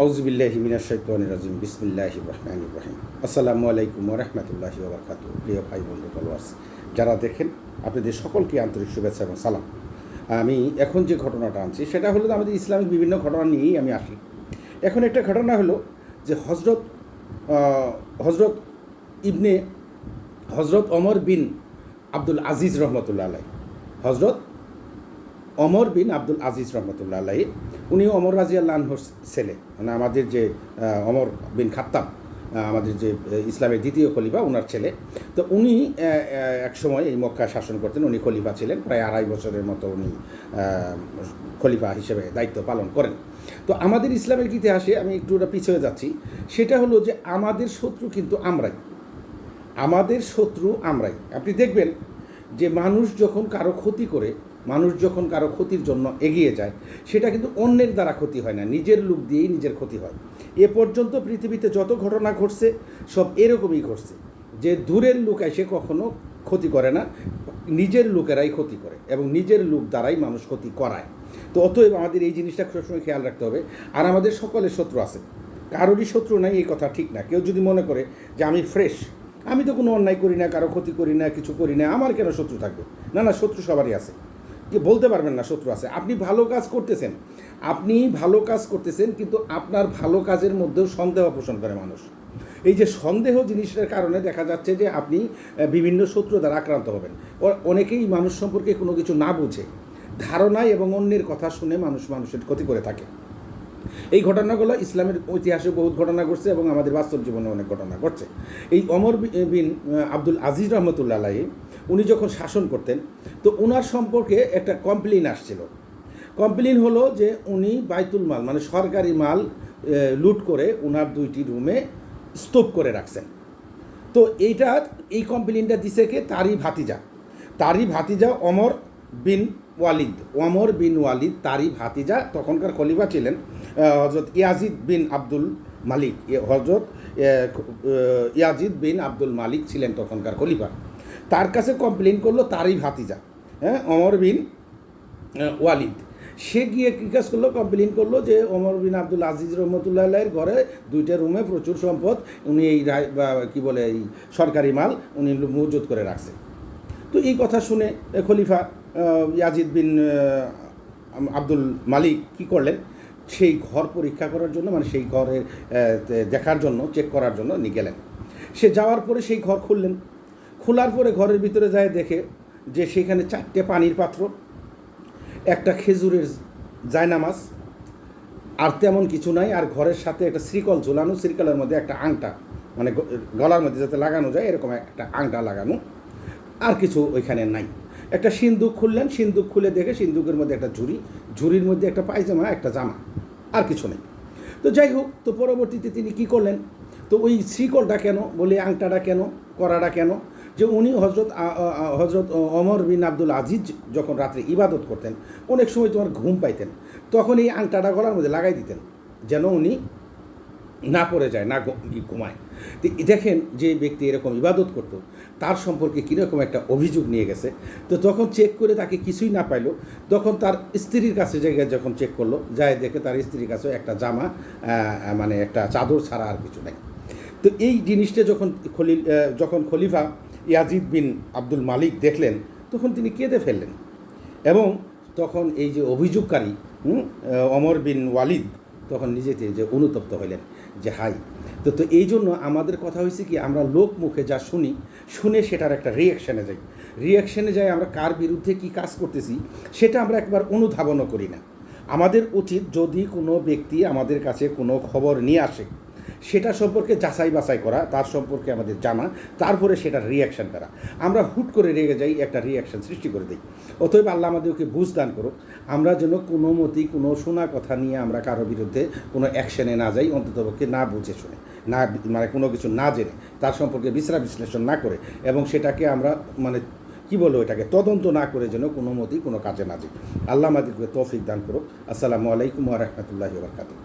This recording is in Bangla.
আউযুবিল্লাহি মিনাশ শাইতানির রাজিম বিসমিল্লাহির রহমানির রহিম। আসসালামু আলাইকুম ওয়া রাহমাতুল্লাহি ওয়া বারাকাতুহু। প্রিয় ভাই বন্ধু ফলোয়ার্স যারা দেখেন, আপনাদের সকলকে আন্তরিক শুভেচ্ছা এবং সালাম। আমি এখন যে ঘটনাটা আনছি সেটা হলো আমাদের ইসলামিক বিভিন্ন ঘটনা নিয়েই আমি আসি। এখন একটা ঘটনা হলো যে হজরত ইবনে হজরত ওমর বিন আব্দুল আজিজ রহমতুল্লাহ আলাইহি, হজরত ওমর বিন আব্দুল আজিজ রহমতুল্লাহ আলাইহি, উনি ওমর রাদিয়াল্লাহু আনহুর ছেলে, মানে আমাদের যে ওমর বিন খাত্তাব, আমাদের যে ইসলামের দ্বিতীয় খলিফা, ওনার ছেলে। তো উনি এক সময় এই মক্কা শাসন করতেন, উনি খলিফা ছিলেন, প্রায় 2.5 বছরের মতো উনি খলিফা হিসেবে দায়িত্ব পালন করেন। তো আমাদের ইসলামের ইতিহাসে আমি একটু পিছিয়ে যাচ্ছি, সেটা হলো যে আমাদের শত্রু কিন্তু আমরাই, আমাদের শত্রু আমরাই। আপনি দেখবেন যে মানুষ যখন কারো ক্ষতি করে, মানুষ যখন কারো ক্ষতির জন্য এগিয়ে যায়, সেটা কিন্তু অন্যের দ্বারা ক্ষতি হয় না, নিজের লোক দিয়েই নিজের ক্ষতি হয়। এ পর্যন্ত পৃথিবীতে যত ঘটনা ঘটছে সব এরকমই ঘটছে, যে দূরের লোক এসে কখনো ক্ষতি করে না, নিজের লোকেরাই ক্ষতি করে এবং নিজের লোক দ্বারাই মানুষ ক্ষতি করায়। তো অতএব আমাদের এই জিনিসটা সবসময় খেয়াল রাখতে হবে। আর আমাদের সকলের শত্রু আছে, কারোরই শত্রু নাই, এই কথা ঠিক না। কেউ যদি মনে করে যে আমি ফ্রেশ, আমি তো কোনো অন্যায় করি না, কারো ক্ষতি করি না, কিছু করি না, আমার কেন শত্রু থাকবে? না না, শত্রু সবারই আছে। কি বলতে পারবেন না শত্রু আছে? আপনি ভালো কাজ করতেছেন, আপনি ভালো কাজ করতেছেন, কিন্তু আপনার ভালো কাজের মধ্যেও সন্দেহ পোষণ করে মানুষ। এই যে সন্দেহ জিনিসটার কারণে দেখা যাচ্ছে যে আপনি বিভিন্ন শত্রু দ্বারা আক্রান্ত হবেন। অনেকেই মানুষ সম্পর্কে কোনো কিছু না বুঝে, ধারণায় এবং অন্যের কথা শুনে মানুষের ক্ষতি করে থাকে। এই ঘটনাগুলো ইসলামের ইতিহাসে বহুত ঘটনা ঘটছে এবং আমাদের বাস্তব জীবনে অনেক ঘটনা ঘটছে। এই ওমর বিন আব্দুল আজিজ রহমতুল্লাহ আলাইহি, উনি যখন শাসন করতেন, তো ওনার সম্পর্কে একটা কমপ্লেন আসছিল। কমপ্লেন হলো যে উনি বাইতুল মাল, মানে সরকারি মাল লুট করে ওনার 2টি রুমে স্তূপ করে রাখছেন। তো এই কমপ্লেনটা দিছে কে? তারই ভাতিজা ওমর বিন ওয়ালিদ, তারই ভাতিজা, তখনকার খলিফা ছিলেন হজরত ইয়াজিদ বিন আব্দুল মালিক। হজরত ইয়াজিদ বিন আব্দুল মালিক ছিলেন তখনকার খলিফা। তার কাছে কমপ্লেন করলো তারই ভাতিজা, ওমর বিন ওয়ালিদ। সে গিয়ে কী কাজ করলো? কমপ্লেন করলো যে ওমর বিন আব্দুল আজিজ রহমতুল্লাহ আলাইহির ঘরে 2টা রুমে প্রচুর সম্পদ, উনি এই এই সরকারি মাল উনি মজুত করে রাখছে। তো এই কথা শুনে খলিফা ইয়াজিদ বিন আব্দুল মালিক কী করলেন? সেই ঘর পরীক্ষা করার জন্য, মানে সেই ঘরের দেখার জন্য, চেক করার জন্য নিয়ে গেলেন। সে যাওয়ার পরে সেই ঘর খুললেন। খোলার পরে ঘরের ভিতরে যায় দেখে যে সেখানে 4টে পানির পাত্র, একটা খেজুরের জায়নামাজ, আর তেমন কিছু নাই। আর ঘরের সাথে একটা শ্রীকল ঝুলানো, শ্রীকলের মধ্যে একটা আংটা, মানে গলার মধ্যে যাতে লাগানো যায় এরকম একটা আংটা লাগানো, আর কিছু ওইখানে নাই। একটা সিন্দুক খুললেন, সিন্দুক খুলে দেখে সিন্দুকের মধ্যে একটা ঝুড়ির মধ্যে একটা পায়জামা, একটা জামা, আর কিছু নেই। তো যাই হোক, তো পরবর্তীতে তিনি কি করলেন? তো ওই শ্রীকলটা কেন, বলে আংটাটা কেন, করাটা কেন? যে উনি হজরত ওমর বিন আব্দুল আজিজ যখন রাত্রে ইবাদত করতেন, অনেক সময় তোমার ঘুম পাইতেন, তখন এই আংটাটা গলার মধ্যে লাগাই দিতেন, যেন উনি না পড়ে যায়, না ঘুমায়। তো দেখেন, যে ব্যক্তি এরকম ইবাদত করতো, তার সম্পর্কে কীরকম একটা অভিযোগ নিয়ে গেছে। তো যখন চেক করে তাকে কিছুই না পাইলো, তখন তার স্ত্রীর কাছে জায়গায় যখন চেক করলো, যায় দেখে তার স্ত্রীর কাছে একটা জামা, মানে একটা চাদর ছাড়া আর কিছু নাই। তো এই জিনিসটা যখন খলিফা ইয়াজিদ বিন আব্দুল মালিক দেখলেন, তখন তিনি কেঁদে ফেললেন। এবং তখন এই যে অভিযোগকারী ওমর বিন ওয়ালিদ তখন নিজেতে যে অনুতপ্ত হইলেন যে হাই। তো এই জন্য আমাদের কথা হয়েছে কি, আমরা লোক মুখে যা শুনে সেটার একটা রিয়াকশানে যাই, আমরা কার বিরুদ্ধে কি কাজ করতেছি সেটা আমরা একবার অনুধাবনও করি না। আমাদের উচিত, যদি কোনো ব্যক্তি আমাদের কাছে কোনো খবর নিয়ে আসে, সেটা সম্পর্কে যাচাই বাছাই করা, তার সম্পর্কে আমাদের জানা, তারপরে সেটার রিয়াকশান করা। আমরা হুট করে রেগে যাই, একটা রিয়াকশান সৃষ্টি করে দিই। অতএব আল্লাহ আমাদেরকে বুঝ দান করুক, আমরা যেন কোনো মতেই কোনো শোনা কথা নিয়ে আমরা কারো বিরুদ্ধে কোনো অ্যাকশানে না যাই, অন্ততপক্ষে না বুঝে শুনে, না মানে কোনো কিছু না জেনে, তার সম্পর্কে বিশ্লেষণ না করে, এবং সেটাকে আমরা মানে এটাকে তদন্ত না করে যেন কোনো মতেই কোনো কাজে না যাই। আল্লাহ আমাদেরকে তৌফিক দান করুক। আসসালামু আলাইকুম ওয়া রাহমাতুল্লাহি ওয়া বারাকাতুহু।